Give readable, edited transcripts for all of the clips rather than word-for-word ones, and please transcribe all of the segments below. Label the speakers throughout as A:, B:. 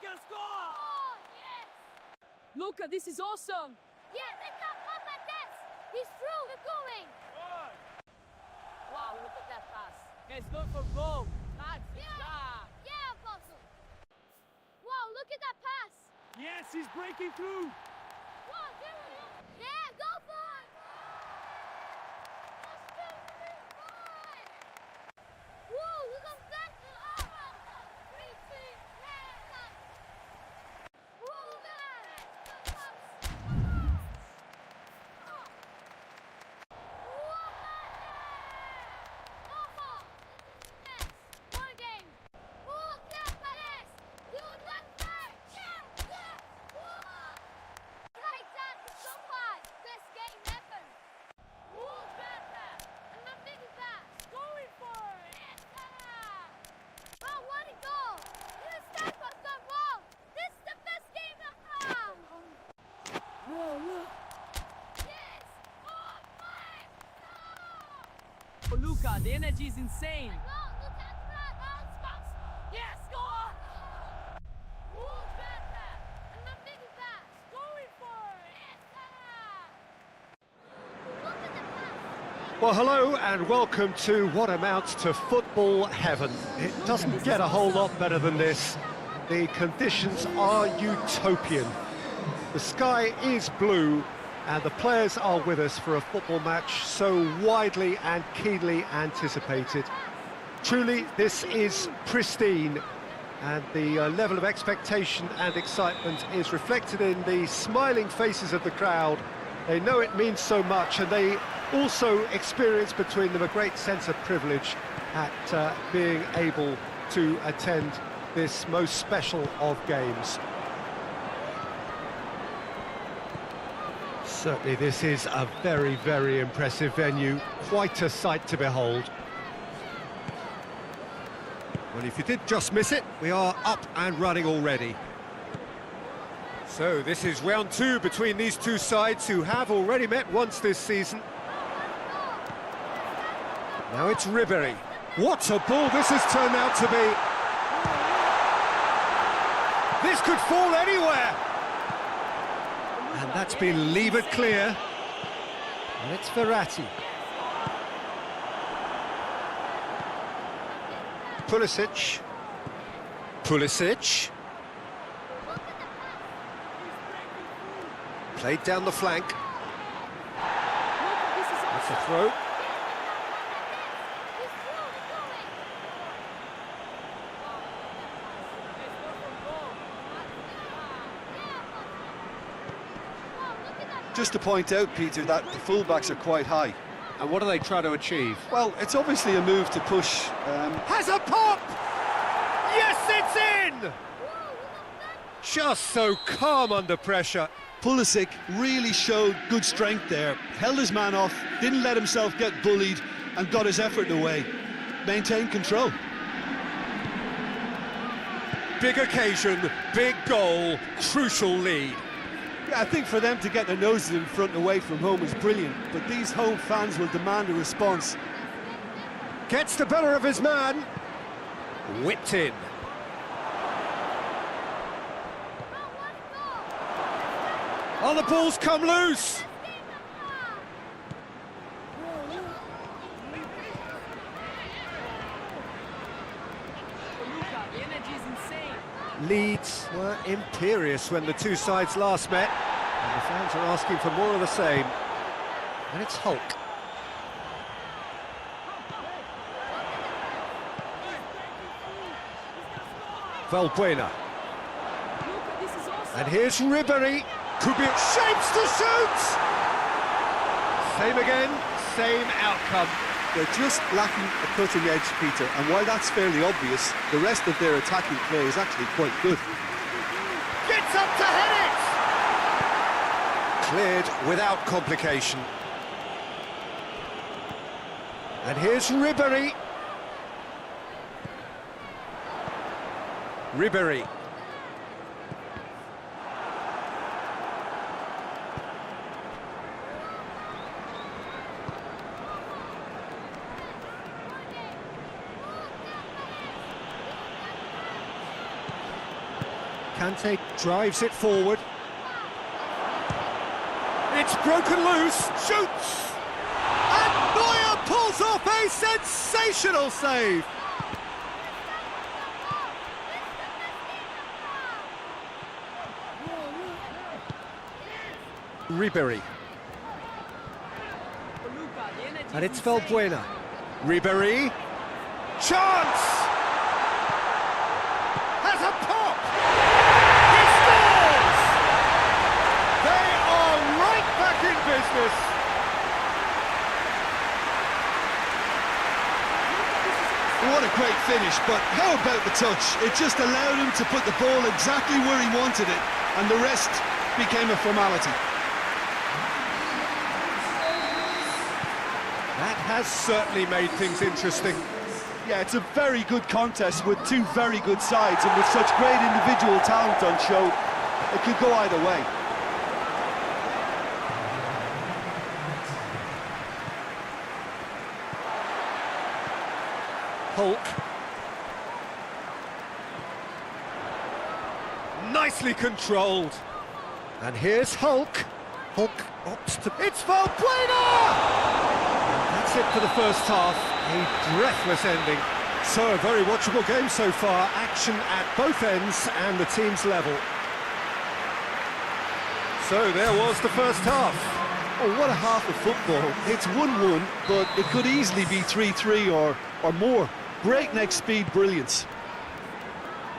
A: Oh, yes!
B: Luka, this is awesome!
A: Yeah, let's not pop at this! He's through, we're going!
B: Wow, look at that pass. It's good for goal.
A: Yeah, Apostle! Wow, look at that pass!
C: Yes, he's breaking through.
A: One, two, yeah, go for it! 1, 2, 3, 4! Whoa, look at that! 3, 2, whoa, man!
B: Oh, Luka, the energy is insane.
A: Yes, go on! Going for it!
D: Well, hello and welcome to what amounts to football heaven. It doesn't get a whole lot better than this. The conditions are utopian. The sky is blue and the players are with us for a football match so widely and keenly anticipated. Truly, this is pristine, and the level of expectation and excitement is reflected in the smiling faces of the crowd. They know it means so much, and they also experience between them a great sense of privilege at being able to attend this most special of games. Certainly this is a very, very impressive venue, quite a sight to behold. Well, if you did just miss it, we are up and running already. So this is round 2 between these two sides who have already met once this season. Now it's Ribéry. What a ball this has turned out to be. This could fall anywhere. And that's been levered clear. And it's Verratti. Pulisic. Played down the flank. That's a throw.
E: Just to point out, Peter, that the fullbacks are quite high.
D: And what are they trying to achieve?
E: Well, it's obviously a move to push.
D: Has a pop! Yes, it's in! Just so calm under pressure.
E: Pulisic really showed good strength there. Held his man off, didn't let himself get bullied, and got his effort away. Maintained control.
D: Big occasion, big goal, crucial lead.
E: Yeah, I think for them to get their noses in front away from home is brilliant, but these home fans will demand a response.
D: Gets the better of his man. Whipped in. Oh, the ball's come loose.
B: The energy is insane.
D: Leeds were imperious when the two sides last met, and the fans are asking for more of the same. And it's Hulk. Valbuena.
B: This is awesome.
D: And here's Ribéry. Could be shapes to shoot! Same again, same outcome.
E: They're just lacking a cutting edge, Peter, and while that's fairly obvious, the rest of their attacking play is actually quite good.
D: Gets up to head it! Cleared without complication. And here's Ribéry. Ribéry. Kante drives it forward. It's broken loose, shoots! And Neuer pulls off a sensational save! Ribéry.
B: For Luka, the energy
D: And
B: is
D: it's
B: insane.
D: Valbuena. Ribéry. Chance! Has a pop! He scores! They are right back in business.
E: What a great finish, but how about the touch? It just allowed him to put the ball exactly where he wanted it, and the rest became a formality.
D: That has certainly made things interesting.
C: Yeah, it's a very good contest with two very good sides, and with such great individual talent on show, it could go either way.
D: Hulk. Nicely controlled. And here's Hulk. Hulk opts to... It's Valbuena! That's it for the first half. A breathless ending. So, a very watchable game so far. Action at both ends and the team's level. So, there was the first half.
C: Oh, what a half of football. It's 1-1, but it could easily be 3-3 or more. Breakneck speed brilliance.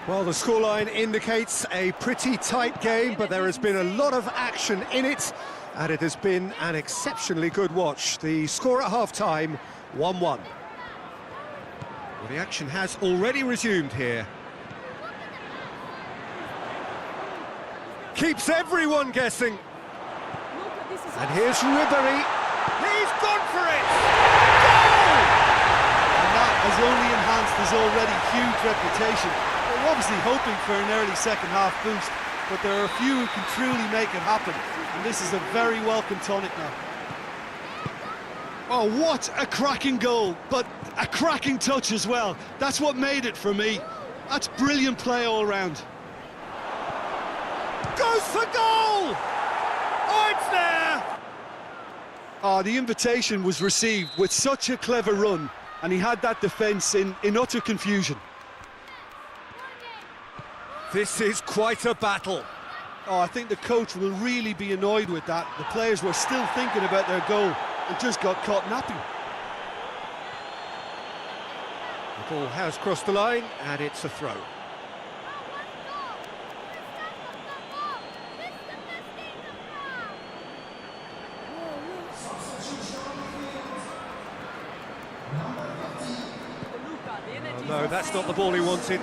D: Well, the scoreline indicates a pretty tight game, but there has been a lot of action in it, and it has been an exceptionally good watch. The score at half-time, 1-1. Well, the action has already resumed here. Keeps everyone guessing.
B: Luka, this is
D: And here's Ribéry. He's gone for it!
C: And that has only enhanced his already huge reputation. We're obviously hoping for an early second half boost, but there are a few who can truly make it happen, and this is a very welcome tonic now.
E: Oh, what a cracking goal, but a cracking touch as well. That's what made it for me. That's brilliant play all round.
D: Goes for goal! Oh, it's there!
C: Oh, the invitation was received with such a clever run, and he had that defence in utter confusion.
D: This is quite a battle.
C: Oh, I think the coach will really be annoyed with that. The players were still thinking about their goal and just got caught napping.
D: The ball has crossed the line, and it's a throw.
B: for Luka, the energy
D: No,
B: is
D: that's not the
B: insane.
D: ball he wanted.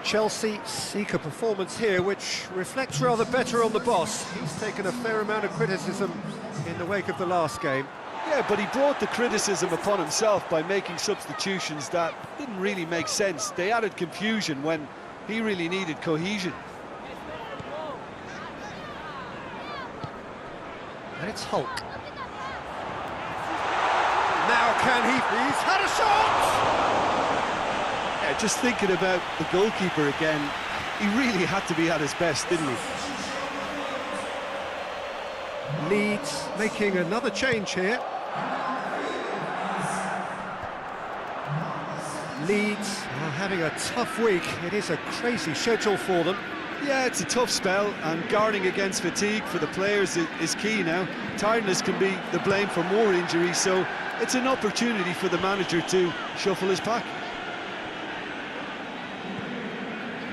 D: Chelsea seek a performance here which reflects rather better on the boss. He's taken a fair amount of criticism in the wake of the last game.
C: Yeah, but he brought the criticism upon himself by making substitutions that didn't really make sense. They added confusion when he really needed cohesion.
D: And it's Hulk. Now can he? He's had a shot!
C: Yeah, just thinking about the goalkeeper again, he really had to be at his best, didn't he?
D: Leeds making another change here. Leeds are having a tough week. It is a crazy schedule for them.
C: Yeah, it's a tough spell, and guarding against fatigue for the players is key now. Tiredness can be the blame for more injuries, so it's an opportunity for the manager to shuffle his pack.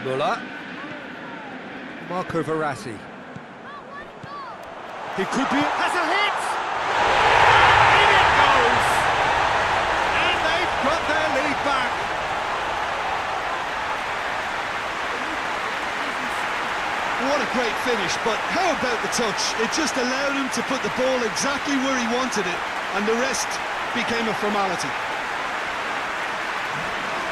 D: Muller. Marco Verratti. He could be... has a hit! In it goes! And they've got their lead back.
E: What a great finish, but how about the touch? It just allowed him to put the ball exactly where he wanted it, and the rest became a formality.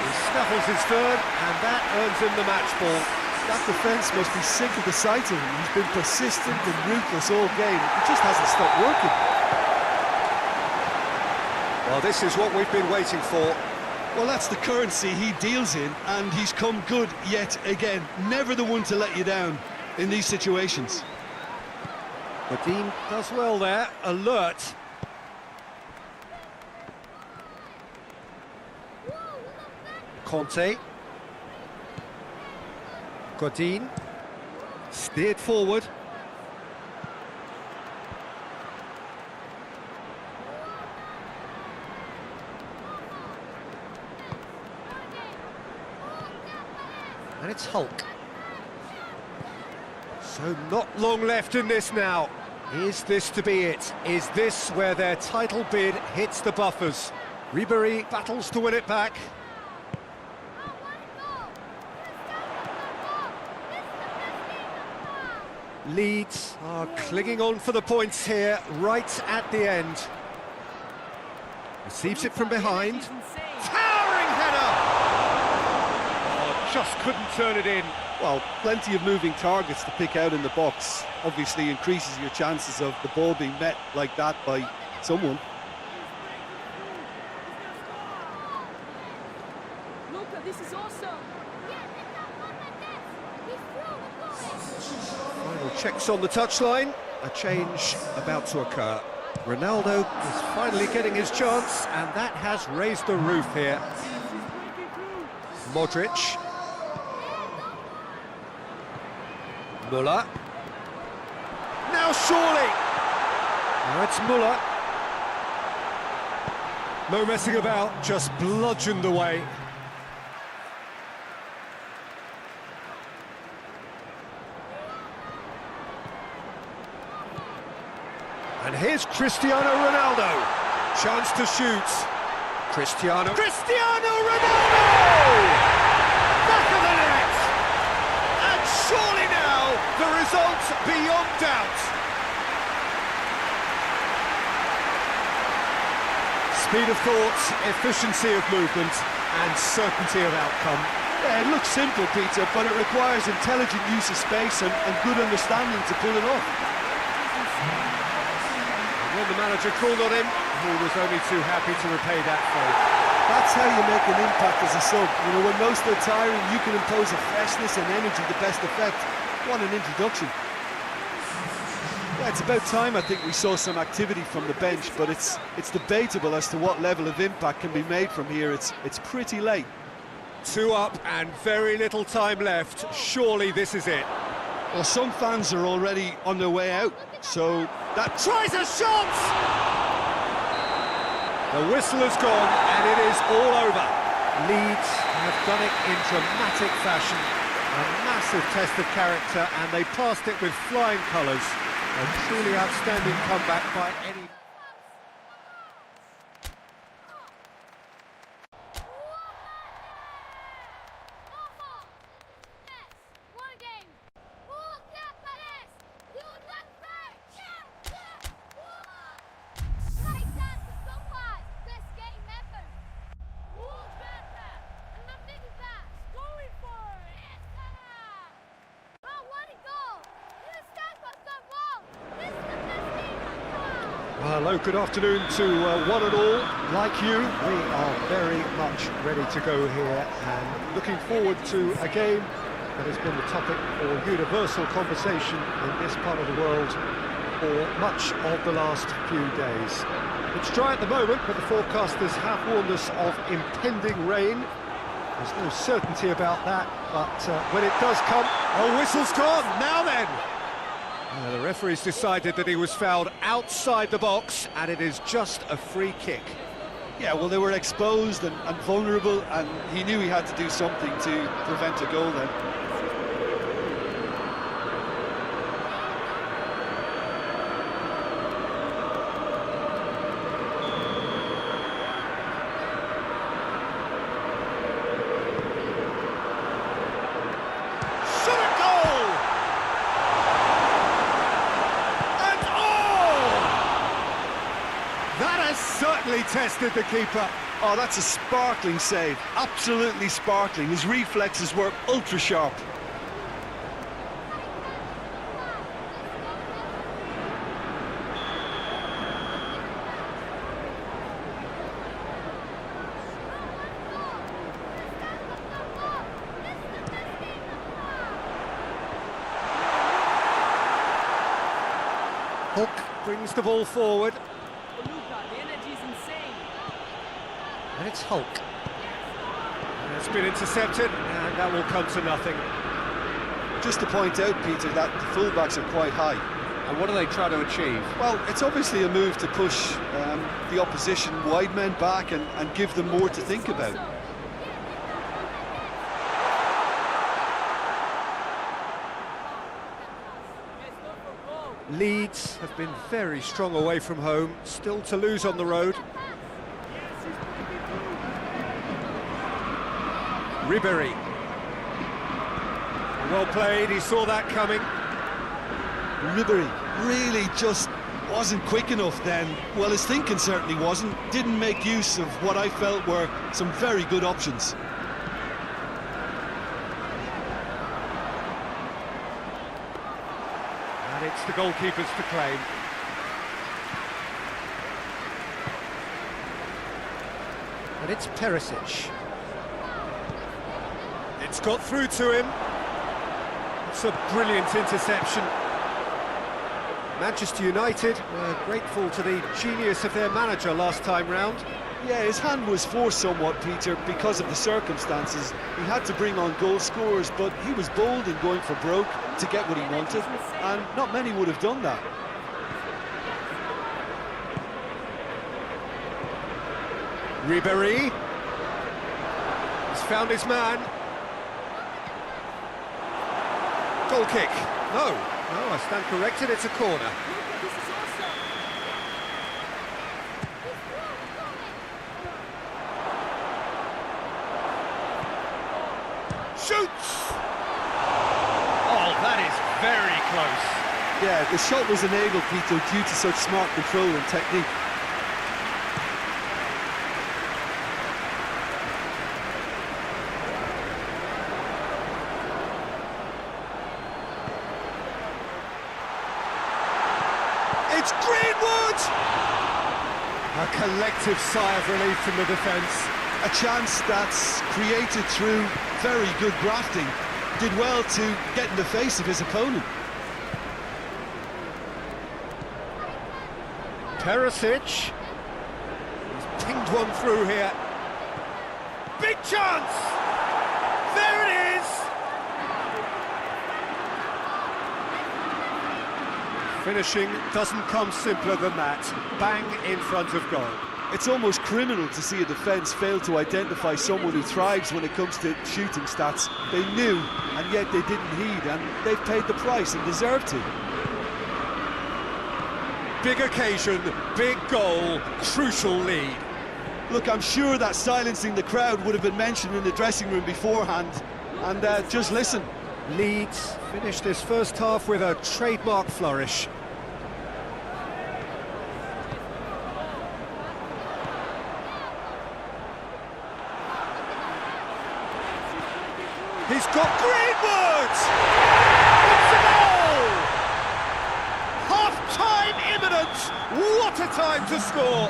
D: He snuffles his third, and that earns him the match ball.
C: That defence must be sick of the sight of him. He's been persistent and ruthless all game. It just hasn't stopped working.
D: Well, this is what we've been waiting for.
E: Well, that's the currency he deals in, and he's come good yet again. Never the one to let you down in these situations.
D: Godin does well there, alert. Conte. Godin. Steered forward. And it's Hulk. So not long left in this now. Is this to be it? Is this where their title bid hits the buffers? Ribéry battles to win it back. Leeds are clinging on for the points here, right at the end. Receives it from behind. Towering header! Oh, just couldn't turn it in.
C: Well, plenty of moving targets to pick out in the box. Obviously increases your chances of the ball being met like that by someone.
B: Luka, this is awesome.
D: Final checks on the touchline. A change about to occur. Ronaldo is finally getting his chance, and that has raised the roof here. Modrić. Müller. Now surely! Now it's Müller. No messing about, just bludgeoned away. And here's Cristiano Ronaldo. Chance to shoot. Cristiano Ronaldo! Back of the net! And surely now, the result beyond doubt. Speed of thought, efficiency of movement, and certainty of outcome.
C: Yeah, it looks simple, Peter, but it requires intelligent use of space and good understanding to pull it off.
D: When the manager called on him, he was only too happy to repay that favour.
C: That's how you make an impact as a sub. You know, when most are tiring, you can impose a freshness and energy to best effect. What an introduction. Yeah, it's about time I think we saw some activity from the bench, but it's debatable as to what level of impact can be made from here. It's pretty late.
D: 2 up and very little time left. Surely this is it.
E: Well, some fans are already on their way out, so that
D: Tries a shot! The whistle has gone and it is all over. Leeds have done it in dramatic fashion. A massive test of character, and they passed it with flying colours. A truly outstanding comeback by any... Hello, good afternoon to one and all. Like you, we are very much ready to go here and looking forward to a game that has been the topic for universal conversation in this part of the world for much of the last few days. It's dry at the moment, but the forecasters have warned us of impending rain. There's no certainty about that, but when it does come... Oh, whistle's gone! Now then! The referee's decided that he was fouled outside the box, and it is just a free kick.
C: Yeah, well, they were exposed and vulnerable, and he knew he had to do something to prevent a goal then.
D: Certainly tested the keeper.
C: Oh, that's a sparkling save. Absolutely sparkling. His reflexes were ultra sharp.
D: brings the ball forward.
B: Oh, Luka, the energy is insane.
D: And it's Hulk. And it's been intercepted, and that will come to nothing.
C: Just to point out, Peter, that the fullbacks are quite high.
D: And what are they trying to achieve?
C: Well, it's obviously a move to push the opposition wide men back and give them more to think about.
D: Leeds have been very strong away from home, still to lose on the road. Ribéry. Well played, he saw that coming.
C: Ribéry really just wasn't quick enough then. Well, his thinking certainly wasn't. Didn't make use of what I felt were some very good options.
D: And it's the goalkeepers to claim. And it's Perisic. It's got through to him. It's a brilliant interception. Manchester United were grateful to the genius of their manager last time round.
C: Yeah, his hand was forced somewhat, Peter, because of the circumstances. He had to bring on goal scorers, but he was bold in going for broke to get what he wanted, and not many would have done that.
D: Ribéry. He's found his man. Goal kick. No, I stand corrected, it's a corner.
B: Luka, this is awesome.
D: Shoots! Oh, that is very close.
C: Yeah, the shot was enabled, Peter, due to such smart control and technique.
D: It's Greenwood! A collective sigh of relief from the defence.
C: A chance that's created through very good grafting. Did well to get in the face of his opponent.
D: Perisic. He's pinged one through here. Big chance! There it is! Finishing doesn't come simpler than that. Bang in front of goal.
C: It's almost criminal to see a defence fail to identify someone who thrives when it comes to shooting stats. They knew, and yet they didn't heed, and they've paid the price and deserve to.
D: Big occasion, big goal, crucial lead.
C: Look, I'm sure that silencing the crowd would have been mentioned in the dressing room beforehand. And just listen.
D: Leeds finished this first half with a trademark flourish. He's got Greenwood! It's a goal! Half-time imminent! What a time to score!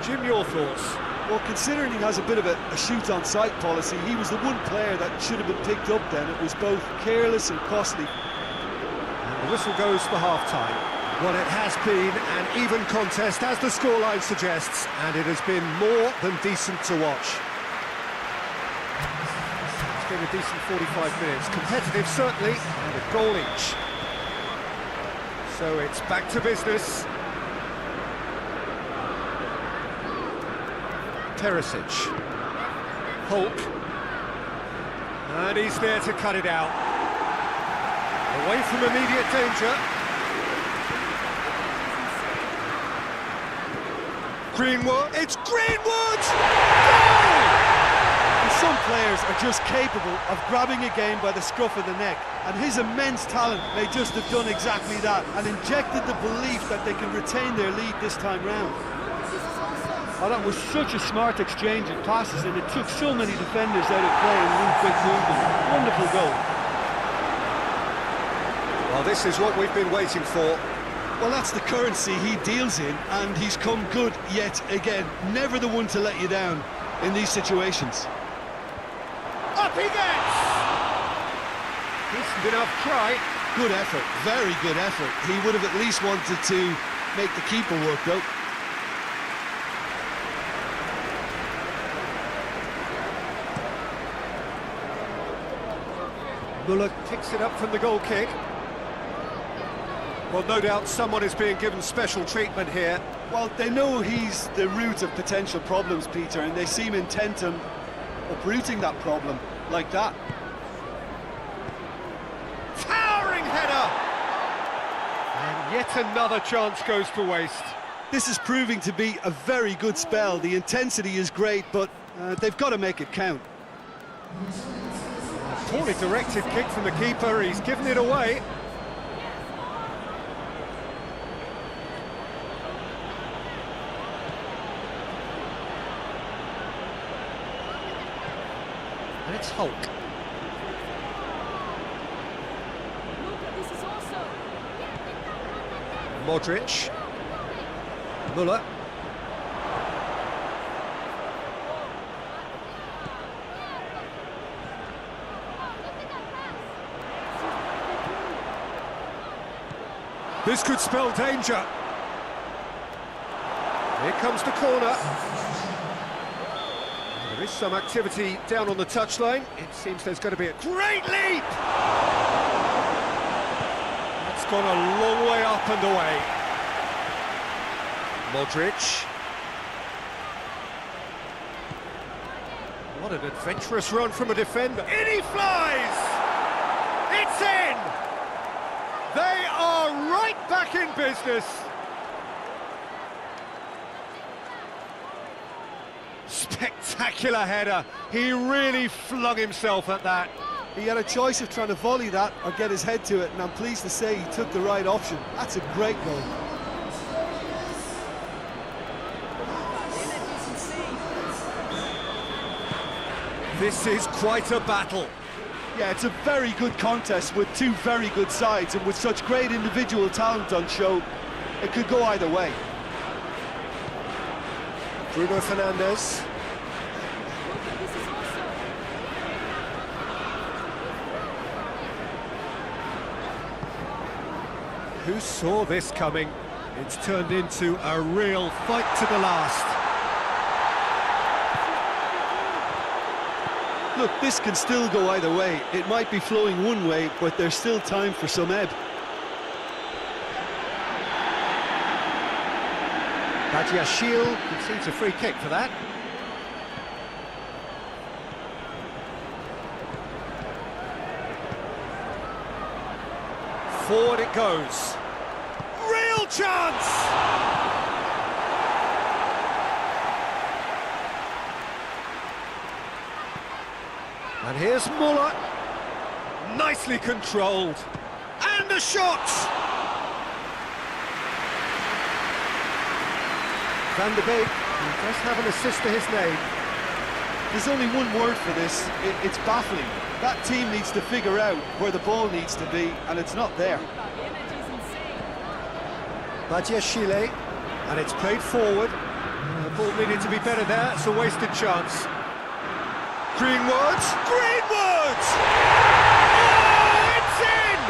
D: Jim, your thoughts?
C: Well, considering he has a bit of a shoot-on-sight policy, he was the one player that should have been picked up then. It was both careless and costly.
D: And the whistle goes for half-time. Well, it has been an even contest, as the scoreline suggests, and it has been more than decent to watch. It's been a decent 45 minutes. Competitive, certainly, and a goal each. So it's back to business. Perisic. Hulk. And he's there to cut it out. Away from immediate danger. Greenwood. It's Greenwood! Goal!
C: And some players are just capable of grabbing a game by the scruff of the neck, and his immense talent may just have done exactly that and injected the belief that they can retain their lead this time round. Oh, that was such a smart exchange of passes, and it took so many defenders out of play in one quick movement. Wonderful goal.
D: Well, this is what we've been waiting for.
C: Well, that's the currency he deals in, and he's come good yet again. Never the one to let you down in these situations.
D: Up he gets! Decent enough try.
E: Good effort, very good effort. He would have at least wanted to make the keeper work, though.
D: Müller picks it up from the goal kick. Well, no doubt someone is being given special treatment here.
C: Well, they know he's the root of potential problems, Peter, and they seem intent on uprooting that problem like that.
D: Towering header! And yet another chance goes to waste.
C: This is proving to be a very good spell. The intensity is great, but they've got to make it count.
D: Poorly directed kick from the keeper, he's given it away. And it's Hulk.
B: Luka, this is awesome.
D: Modrić. Müller. This could spell danger. Here comes the corner. There is some activity down on the touchline. It seems there's going to be a great leap! That's gone a long way up and away. Modrić. What an adventurous run from a defender. In he flies! It's in! They are right back in business. Spectacular header. He really flung himself at that.
C: He had a choice of trying to volley that or get his head to it, and I'm pleased to say he took the right option. That's a great goal.
D: This is quite a battle.
C: Yeah, it's a very good contest with two very good sides, and with such great individual talent on show, it could go either way.
D: Bruno Fernandes.
B: Luka, this is awesome.
D: Who saw this coming? It's turned into a real fight to the last.
C: Look, this can still go either way. It might be flowing one way, but there's still time for some ebb.
D: Badiashile concedes a free kick for that. Forward it goes. Real chance! And here's Müller. Nicely controlled. And a shot! Van der Beek, he does have an assist to his name.
C: There's only one word for this. It's baffling. That team needs to figure out where the ball needs to be, and it's not there.
B: The energy is insane.
D: Badiashile, and it's played forward. The ball needed to be better there, it's a wasted chance. Greenwood! Greenwood! Oh, it's in!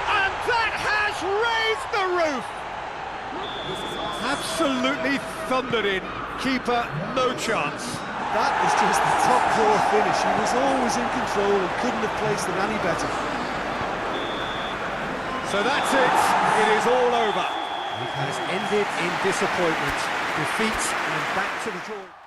D: And that has raised the roof! Absolutely thundered in. Keeper, no chance.
C: That is just the top drawer finish. He was always in control and couldn't have placed it any better.
D: So that's it. It is all over. It has ended in disappointment. Defeat and back to the drawing.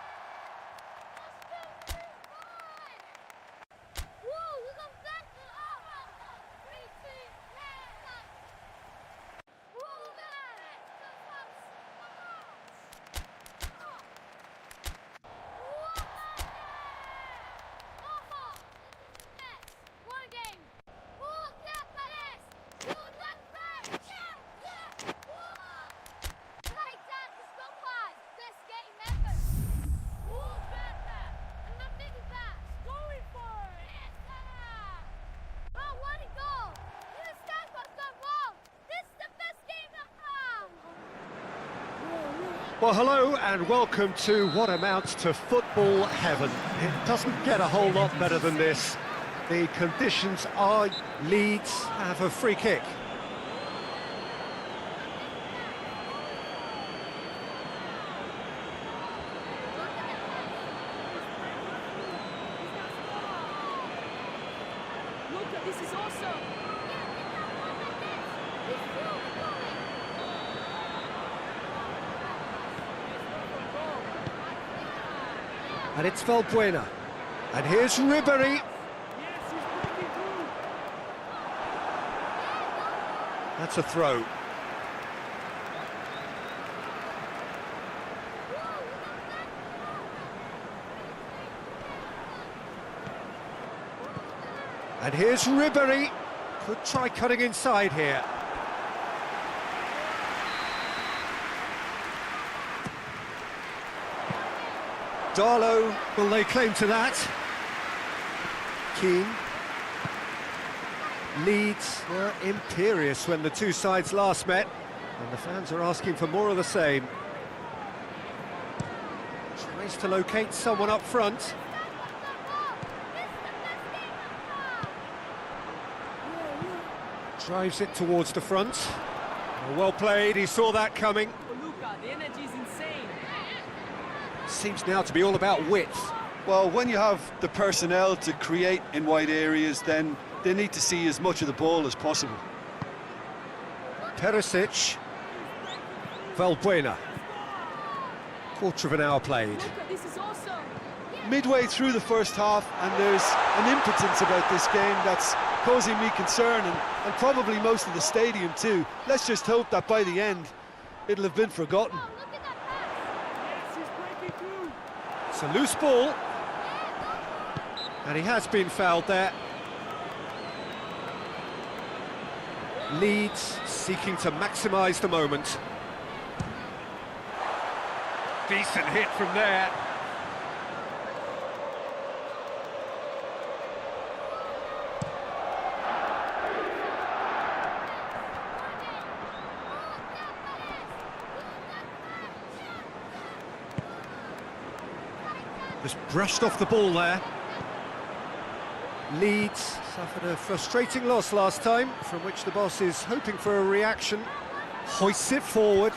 D: Well, hello and welcome to what amounts to football heaven. It doesn't get a whole lot better than this. The conditions are Leeds have a free kick.
B: Luka, this is awesome.
D: And it's Valbuena. And here's Ribéry.
B: Yes, he's breaking through.
D: That's a throw. And here's Ribéry. Could try cutting inside here. Darlow will lay claim to that. Keane. Leeds were imperious when the two sides last met, and the fans are asking for more of the same. Tries to locate someone up front. Drives it towards the front. Well played, he saw that coming.
B: For Luka, the energy is insane.
D: Seems now to be all about width.
C: Well, when you have the personnel to create in wide areas, then they need to see as much of the ball as possible.
D: Perisic. Valbuena. Quarter of an hour played.
B: Luka, this is awesome.
C: Midway through the first half, and there's an impotence about this game that's causing me concern, and probably most of the stadium too. Let's just hope that by the end, it'll have been forgotten.
B: Yes, he's breaking through.
D: It's a loose ball. And he has been fouled there. Leeds seeking to maximise the moment. Decent hit from there. Just brushed off the ball there. Leeds suffered a frustrating loss last time, from which the boss is hoping for a reaction. Hoists it forward.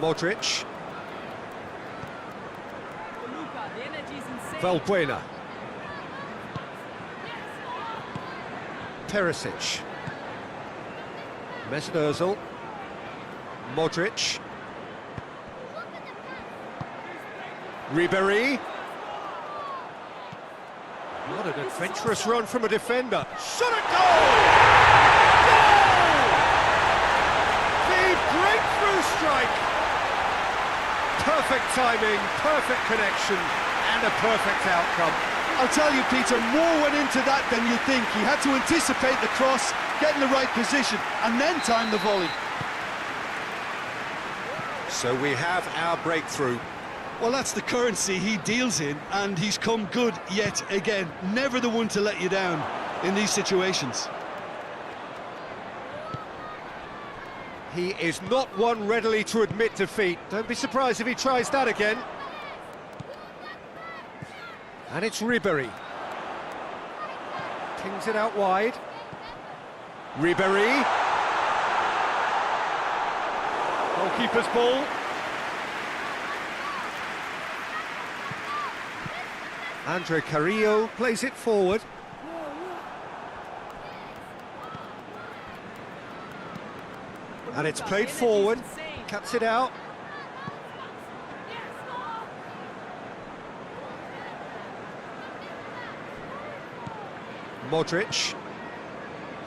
D: Modrić.
B: For Luka, the energy is insane.
D: Valbuena. Perisic. Mesut Ozil. Modrić. Ribéry. What an adventurous run from a defender. Shot at goal! Goal! The breakthrough strike! Perfect timing, perfect connection, and a perfect outcome.
C: I'll tell you, Peter, more went into that than you think. He had to anticipate the cross, get in the right position, and then time the volley.
D: So we have our breakthrough.
C: Well, that's the currency he deals in, and he's come good yet again. Never the one to let you down in these situations.
D: He is not one readily to admit defeat. Don't be surprised if he tries that again. And it's Ribéry. Pings it out wide. Ribéry. Goalkeeper's ball. Andre Carrillo plays it forward. And it's played forward. Cuts it out. Modrić.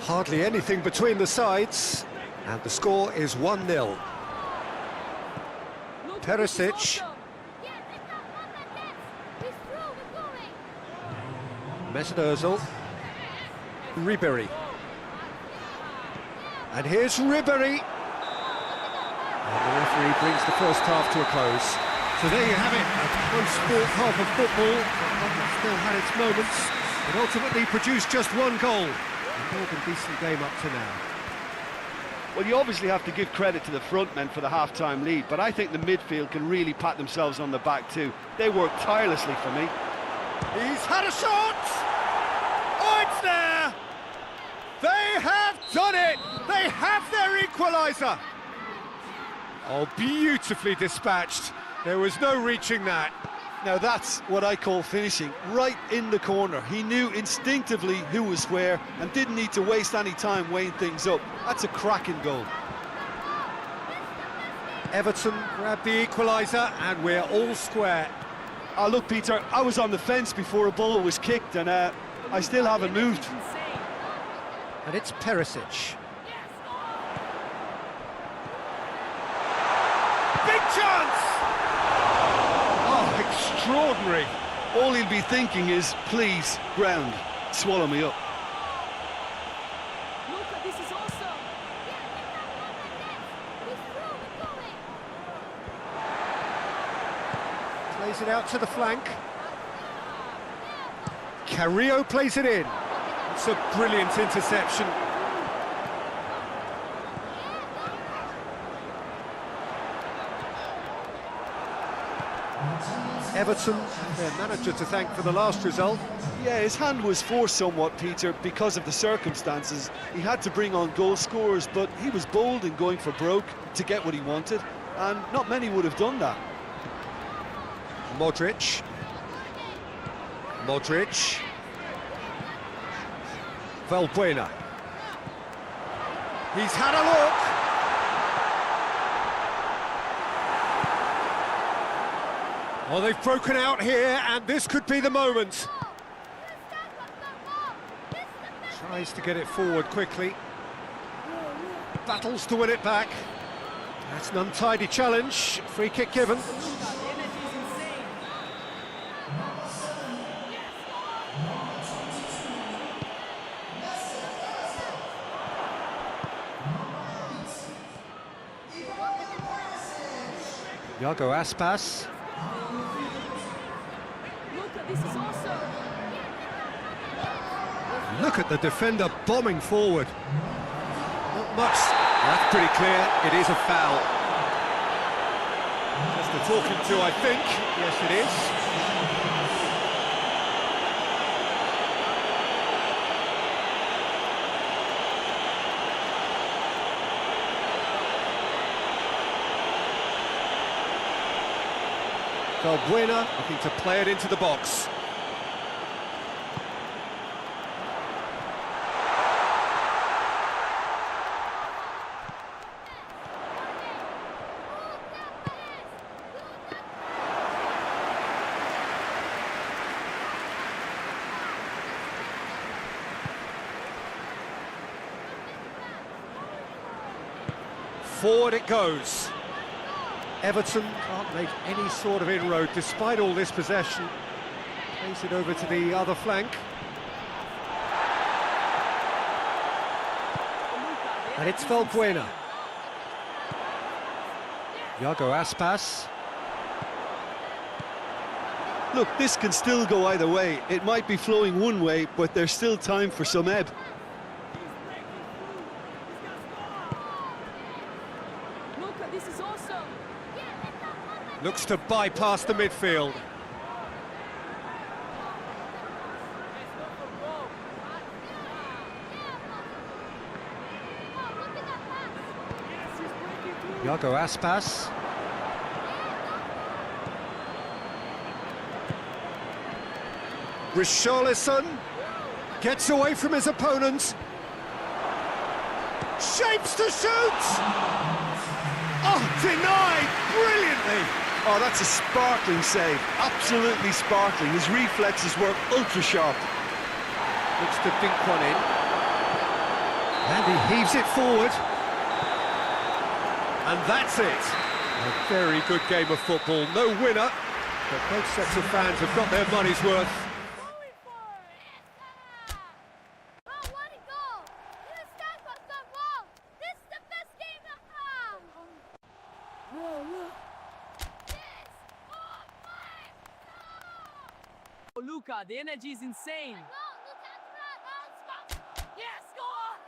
D: Hardly anything between the sides. And the score is 1-0. Perisic. Mesut Ozil. Ribéry. And here's Ribéry. And the referee brings the first half to a close. So there you have it, a close-sport half of football. That still had its moments, but ultimately produced just one goal. A more than decent game up to now.
C: Well, you obviously have to give credit to the front men for the half-time lead, but I think the midfield can really pat themselves on the back too. They work tirelessly for me.
D: He's had a shot! Oh, it's there! They have done it! They have their equaliser! Oh, beautifully dispatched. There was no reaching that.
C: Now that's what I call finishing, right in the corner. He knew instinctively who was where and didn't need to waste any time weighing things up. That's a cracking goal.
D: Everton grabbed the equaliser and we're all square.
C: Oh, look, Peter, I was on the fence before a ball was kicked and I still haven't moved.
D: And it's Perisic. Big chance! Oh, extraordinary.
C: All he'll be thinking is, please, ground, swallow me up.
B: Luka, this is awesome.
D: Plays it out to the flank. Carrillo plays it in. It's a brilliant interception. Everton, their manager to thank for the last result.
C: Yeah, his hand was forced somewhat, Peter, because of the circumstances. He had to bring on goal scorers, but he was bold in going for broke to get what he wanted, and not many would have done that.
D: Modrić. Modrić. Valbuena. He's had a look. Oh, they've broken out here, and this could be the moment. Tries to get it forward quickly. Battles to win it back. That's an untidy challenge. Free kick given. Iago Aspas.
B: Luka, this is awesome.
D: Look at the defender bombing forward. Not much. That's pretty clear. It is a foul. Just a talking to, I think. Yes, it is. Valbuena looking to play it into the box. Forward it goes. Everton can't make any sort of inroad despite all this possession. Plays it over to the other flank. And it's Valbuena. Iago Aspas.
C: Look, this can still go either way. It might be flowing one way, but there's still time for some ebb.
B: Luka, this is awesome.
D: Looks to bypass the midfield. Iago Aspas. Richarlison gets away from his opponent. Shapes to shoot! Oh, denied brilliantly!
C: Oh, that's a sparkling save. Absolutely sparkling. His reflexes were ultra-sharp.
D: Looks to dink one in. And he heaves it forward. And that's it. A very good game of football. No winner, but both sets of fans have got their money's worth.
A: Oh, what a goal! This guy got so wrong. This is the best game of
B: Oh, Luka, the energy is insane.
A: Yes, go on!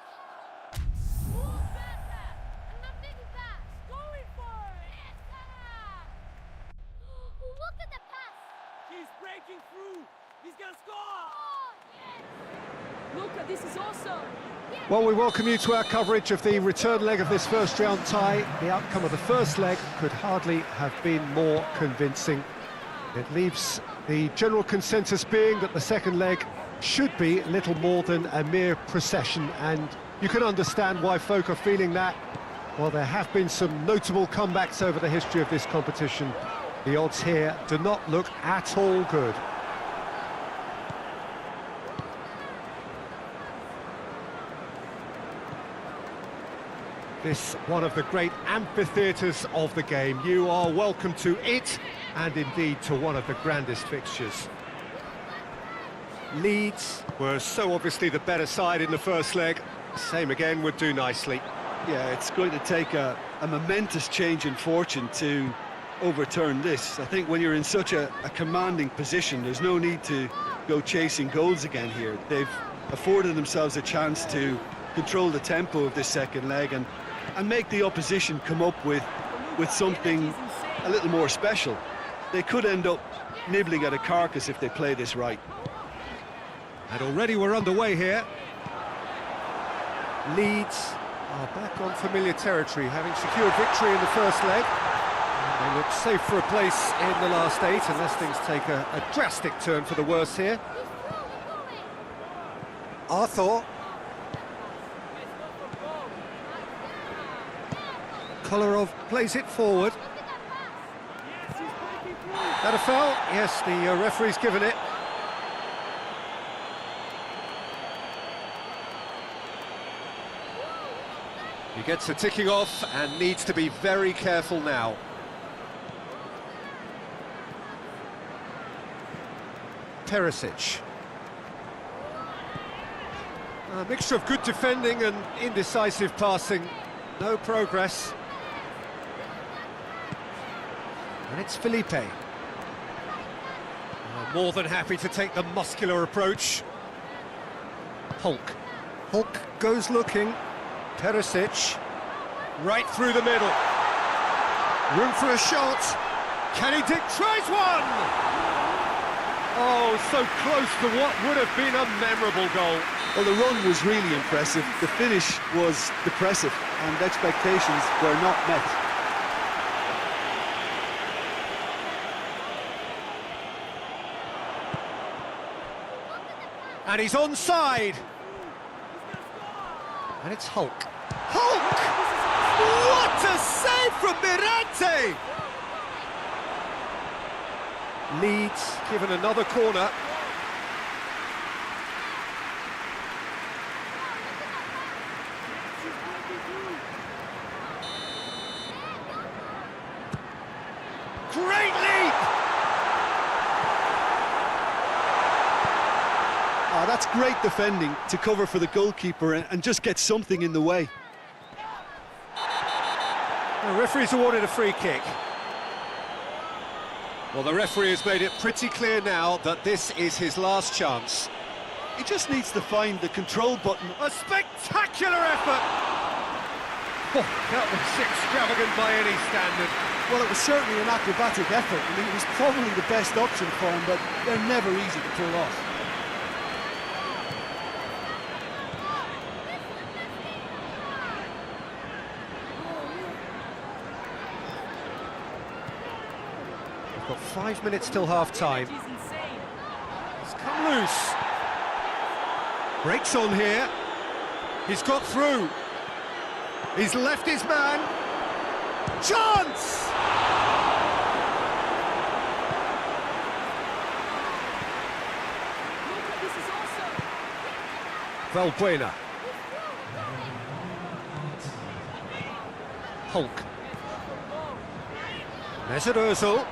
B: breaking through. He's gonna score.
A: Oh, yes!
B: Luka, this is awesome.
D: Well, we welcome you to our coverage of the return leg of this first round tie. The outcome of the first leg could hardly have been more convincing. It leaves the general consensus being that the second leg should be little more than a mere procession, and you can understand why folk are feeling that. Well, there have been some notable comebacks over the history of this competition. The odds here do not look at all good. This one of the great amphitheatres of the game. You are welcome to it, and indeed to one of the grandest fixtures. Leeds were so obviously the better side in the first leg. Same again would do nicely.
C: Yeah, it's going to take a momentous change in fortune to overturn this. I think when you're in such a commanding position, there's no need to go chasing goals again here. They've afforded themselves a chance to control the tempo of this second leg and make the opposition come up with something a little more special. They could end up nibbling at a carcass if they play this right.
D: And already we're underway here. Leeds are back on familiar territory, having secured victory in the first leg. They look safe for a place in the last 8, unless things take a drastic turn for the worse here. Arthur. Kolarov plays it forward. That a foul? Yes, the referee's given it. He gets the ticking off and needs to be very careful now. Perisic. A mixture of good defending and indecisive passing. No progress. And it's Felipe. More than happy to take the muscular approach. Hulk. Hulk goes looking. Perisic. Right through the middle. Room for a shot. Can he dig? Tries one! Oh, so close to what would have been a memorable goal.
C: Well, the run was really impressive. The finish was depressive, and expectations were not met.
D: And he's onside. And it's Hulk. Hulk! What a save from Mirante! Leeds given another corner. Great leap!
C: Oh, that's great defending to cover for the goalkeeper and just get something in the way.
D: The referee's awarded a free kick. Well, the referee has made it pretty clear now that this is his last chance.
C: He just needs to find the control button.
D: A spectacular effort! Oh, that was extravagant by any standard.
C: Well, it was certainly an acrobatic effort. I mean, it was probably the best option for him, but they're never easy to pull off.
D: We've got 5 minutes till half-time. He's come loose. Breaks on here. He's got through. He's left his man. Chance! Valbuena. Hulk. Mesut Ozil.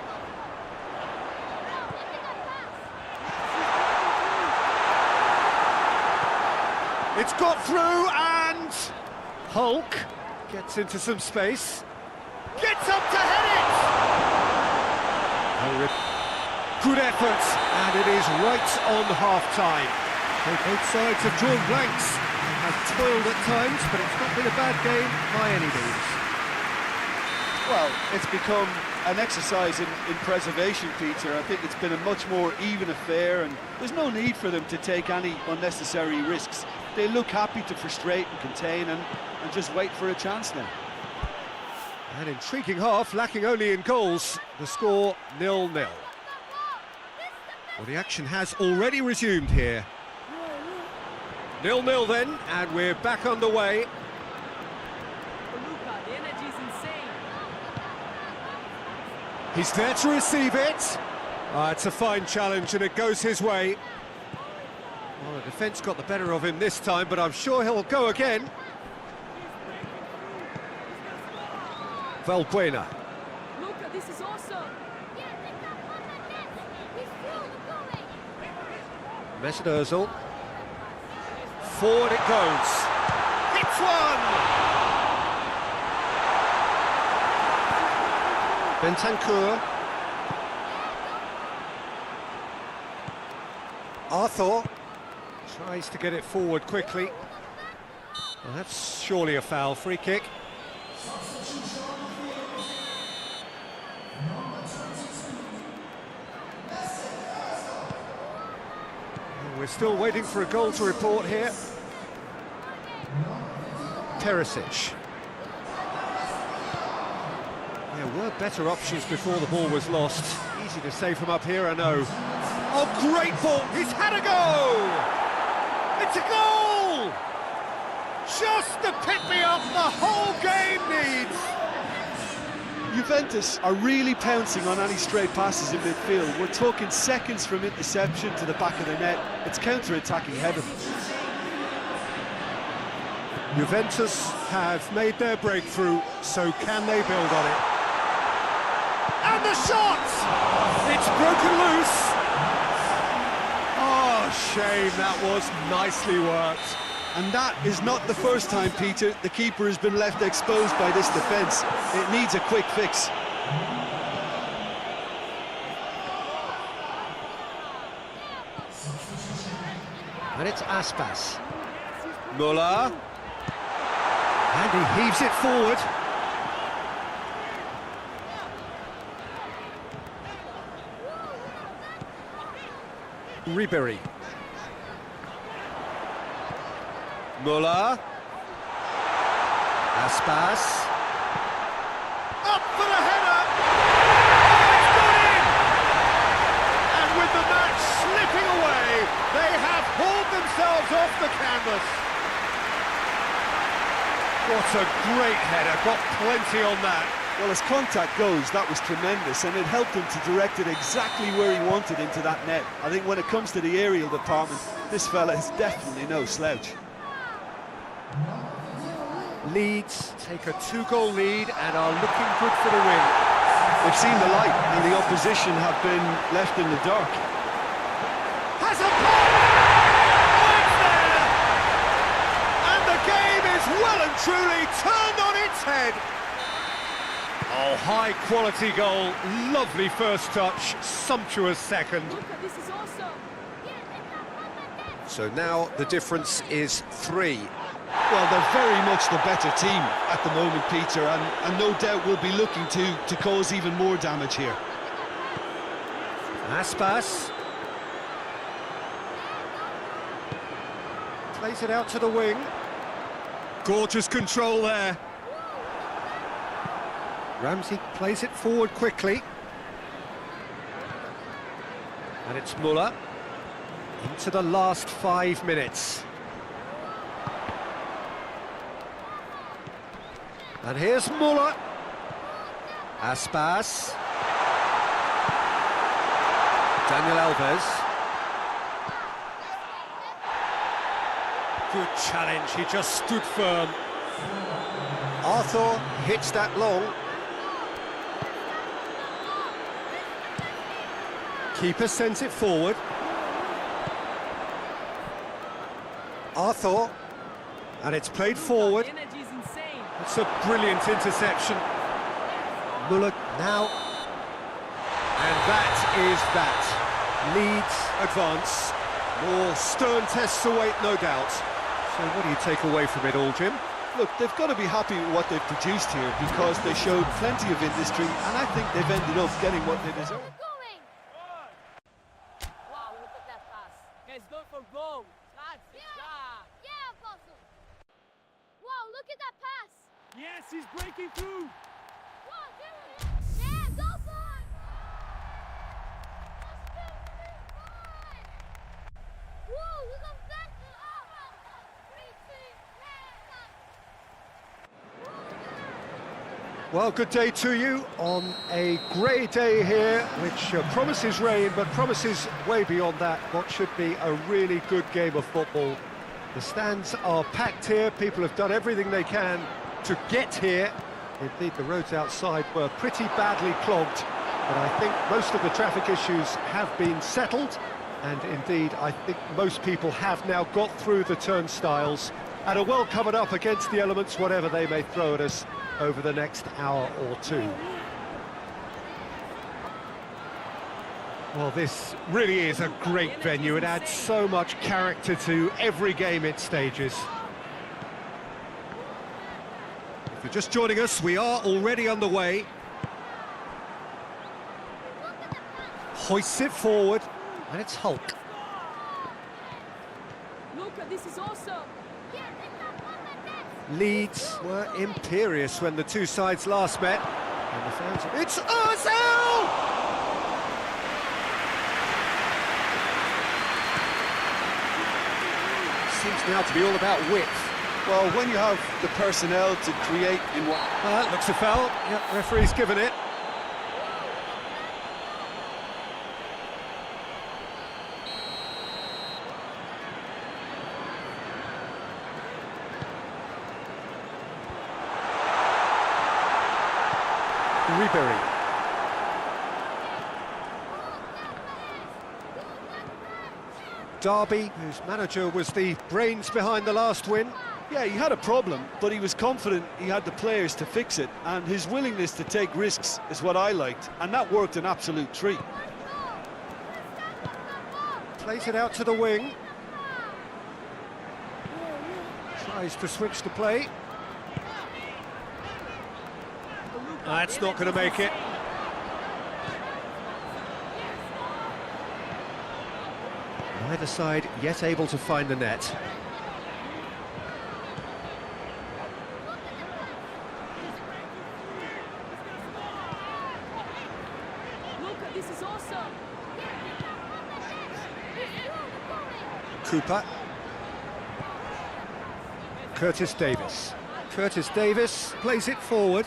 D: It's got through and Hulk gets into some space. Gets up to head it! Good effort, and it is right on half-time. Both sides have drawn blanks, have toiled at times, but it's not been a bad game by any means.
C: Well, it's become an exercise in preservation, Peter. I think it's been a much more even affair, and there's no need for them to take any unnecessary risks. They look happy to frustrate and contain and just wait for a chance now.
D: An intriguing half, lacking only in goals. The score 0-0. Well, the action has already resumed here. 0-0 then, and we're back underway.
B: Luka, the energy is insane.
D: He's there to receive it. It's a fine challenge, and it goes his way. Well, the defence got the better of him this time, but I'm sure he'll go again. Valbuena.
B: Luka, this is awesome.
D: Mesut Ozil. Forward it goes. Hits one! Bentancur. Arthur tries to get it forward quickly. Well, that's surely a foul. Free kick. We're still waiting for a goal to report here. Perisic. There were better options before the ball was lost. Easy to say from up here, I know. Oh, great ball! He's had a go! It's a goal! Just the pick-me-up the whole game needs!
C: Juventus are really pouncing on any stray passes in midfield. We're talking seconds from interception to the back of the net. It's counter-attacking heaven.
D: Juventus have made their breakthrough, so can they build on it? And the shot! It's broken loose! Oh, shame, that was nicely worked.
C: And that is not the first time, Peter, the keeper has been left exposed by this defence. It needs a quick fix.
D: And it's Aspas. Muller. And he heaves it forward. Ribéry. Muller. Aspas. Up for the header! Oh, it's got in! And with the match slipping away, they have hauled themselves off the canvas. What a great header, got plenty on that.
C: Well, as contact goes, that was tremendous, and it helped him to direct it exactly where he wanted into that net. I think when it comes to the aerial department, this fella is definitely no slouch.
D: Leeds take a 2-goal lead and are looking good for the win.
C: They've seen the light, and the opposition have been left in the dark.
D: Has a pop! Oh, it's there! And the game is well and truly turned on its head. Oh, high-quality goal, lovely first touch, sumptuous second.
B: Luka, this is awesome.
D: So now the difference is 3.
C: Well, they're very much the better team at the moment, Peter, and no doubt will be looking to cause even more damage here.
D: Aspas. Plays it out to the wing. Gorgeous control there. Ramsey plays it forward quickly. And it's Muller. Into the last 5 minutes. And here's Muller. Aspas. Daniel Alves. Good challenge, he just stood firm. Arthur hits that long. Keeper sends it forward. Arthur. And it's played forward.
B: The energy is insane.
D: It's a brilliant interception. Muller now. And that is that. Leeds advance. More stern tests await, no doubt. So what do you take away from it all, Jim?
C: Look, they've got to be happy with what they've produced here because they showed plenty of industry, and I think they've ended up getting what they deserve.
A: Going.
B: Wow, look at that pass. Let's go for goal. That's it.
A: Yeah, Apostle. Wow, look at that pass.
B: Yes, he's breaking through.
A: One, two, yeah, go for it. 1, 2, 3, 4. Whoa, look at that. 3, 2,
D: Well, good day to you on a grey day here, which promises rain, but promises way beyond that what should be a really good game of football. The stands are packed here, people have done everything they can to get here. Indeed, the roads outside were pretty badly clogged, but I think most of the traffic issues have been settled, and indeed, I think most people have now got through the turnstiles and are well covered up against the elements, whatever they may throw at us over the next hour or two. Well, this really is a great venue. It adds so much character to every game it stages. If you're just joining us, we are already underway. Hoists it forward, and it's Hulk.
B: Luka, this is awesome.
D: Leeds were imperious when the two sides last met. And the fans... It's Ozil!
C: Seems now to be all about width. Well, when you have the personnel to create in what...
D: That looks a foul. Yep, referee's given it. Ribéry. Derby, whose manager was the brains behind the last win.
C: Yeah, he had a problem, but he was confident he had the players to fix it, and his willingness to take risks is what I liked, and that worked an absolute treat.
D: Plays it out to the wing. Tries to switch the play. That's not going to make it. Neither side yet able to find the net.
B: Luka, this is awesome.
D: Cooper. Curtis Davis. Curtis Davis plays it forward.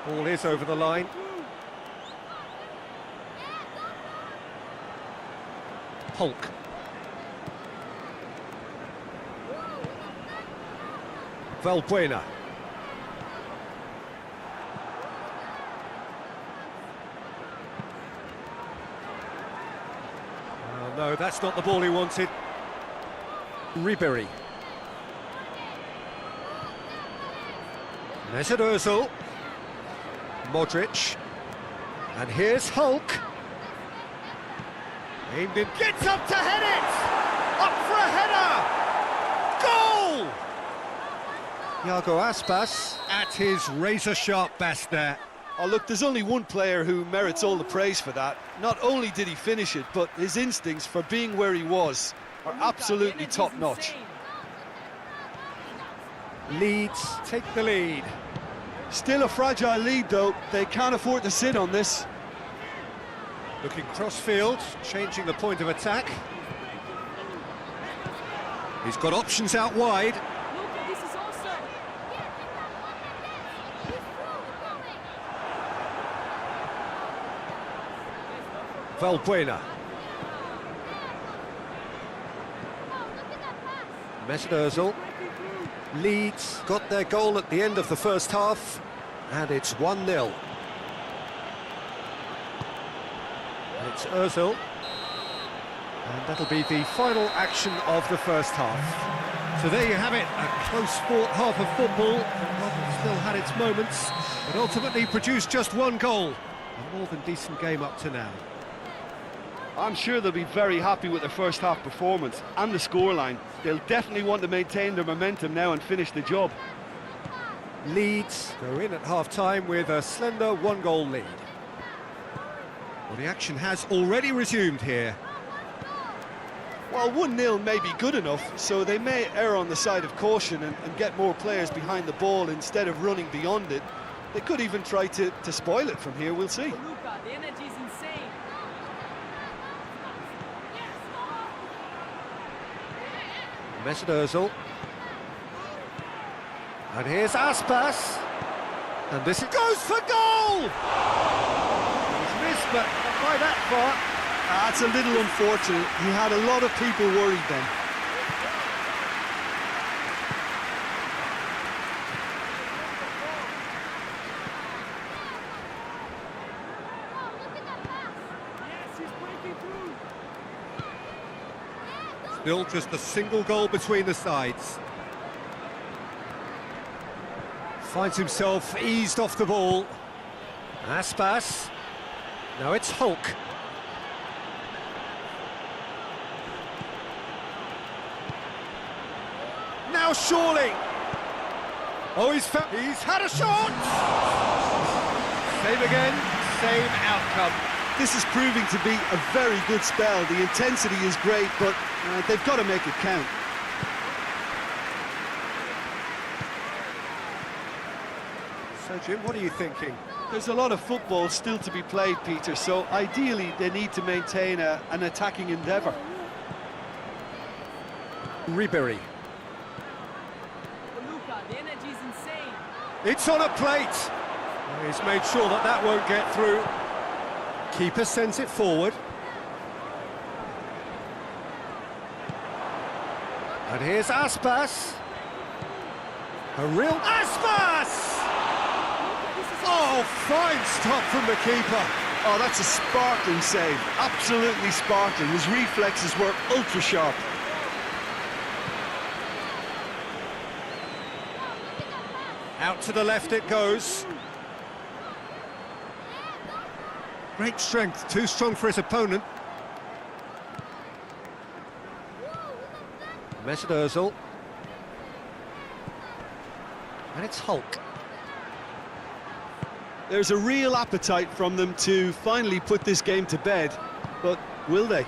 D: Ball is over the line. Hulk. Valbuena. Oh, no, that's not the ball he wanted. Ribéry. Mesut Ozil. Modrić. And here's Hulk. Aimed in, gets up to head it! Up for a header! Goal! Iago Aspas at his razor-sharp best there.
C: Oh, look, there's only one player who merits all the praise for that. Not only did he finish it, but his instincts for being where he was are absolutely top-notch.
D: Leeds take the lead.
C: Still a fragile lead, though. They can't afford to sit on this.
D: Looking cross-field, changing the point of attack. He's got options out wide.
B: Luka, this is awesome.
D: Valbuena. Mesut Ozil. Leeds got their goal at the end of the first half, and it's 1-0. And it's Ozil, and that'll be the final action of the first half. So there you have it, a close-fought half of football. That still had its moments, but ultimately produced just one goal. A more than decent game up to now.
E: I'm sure they'll be very happy with their first half performance and the scoreline. They'll definitely want to maintain their momentum now and finish the job.
D: Leeds go in at half-time with a slender one-goal lead. Well, the action has already resumed here.
C: Well, 1-0 may be good enough, so they may err on the side of caution and get more players behind the ball instead of running beyond it. They could even try to spoil it from here, we'll see.
B: Luka, the energy is insane.
D: Mesut Ozil. And here's Aspas. And this goes for goal! He's missed, but not by that far.
C: That's a little unfortunate. He had a lot of people worried then.
B: Yes, he's breaking through.
D: Still just a single goal between the sides. Finds himself eased off the ball. Aspas. Now it's Hulk. Now surely. Oh, he's had a shot. Same again, same outcome.
C: This is proving to be a very good spell. The intensity is great, but they've got to make it count.
D: So, Jim, what are you thinking?
C: There's a lot of football still to be played, Peter, so ideally they need to maintain an attacking endeavour.
D: Ribéry.
B: Luka, the energy is insane.
D: It's on a plate. He's made sure that that won't get through. Keeper sends it forward. And here's Aspas. A real Aspas! Oh, fine stop from the keeper.
C: Oh, that's a sparkling save. Absolutely sparkling. His reflexes were ultra sharp.
D: Out to the left it goes. Great strength, too strong for his opponent. Mesut Ozil. And it's Hulk.
C: There's a real appetite from them to finally put this game to bed, but will they?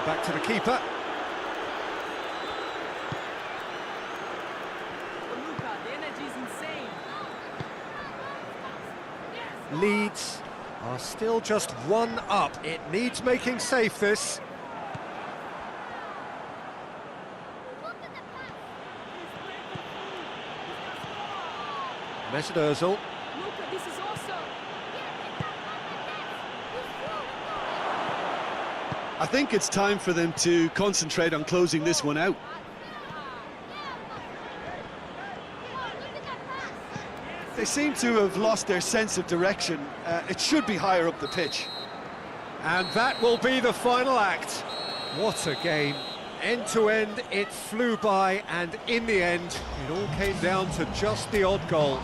D: Back to the keeper.
B: Luka, the energy is insane.
D: Leeds are still just one up. It needs making safe, this. Mesut Ozil.
B: Luka, this is awesome.
C: I think it's time for them to concentrate on closing this one out. They seem to have lost their sense of direction. It should be higher up the pitch.
D: And that will be the final act. What a game. End to end, it flew by, and in the end, it all came down to just the odd goal.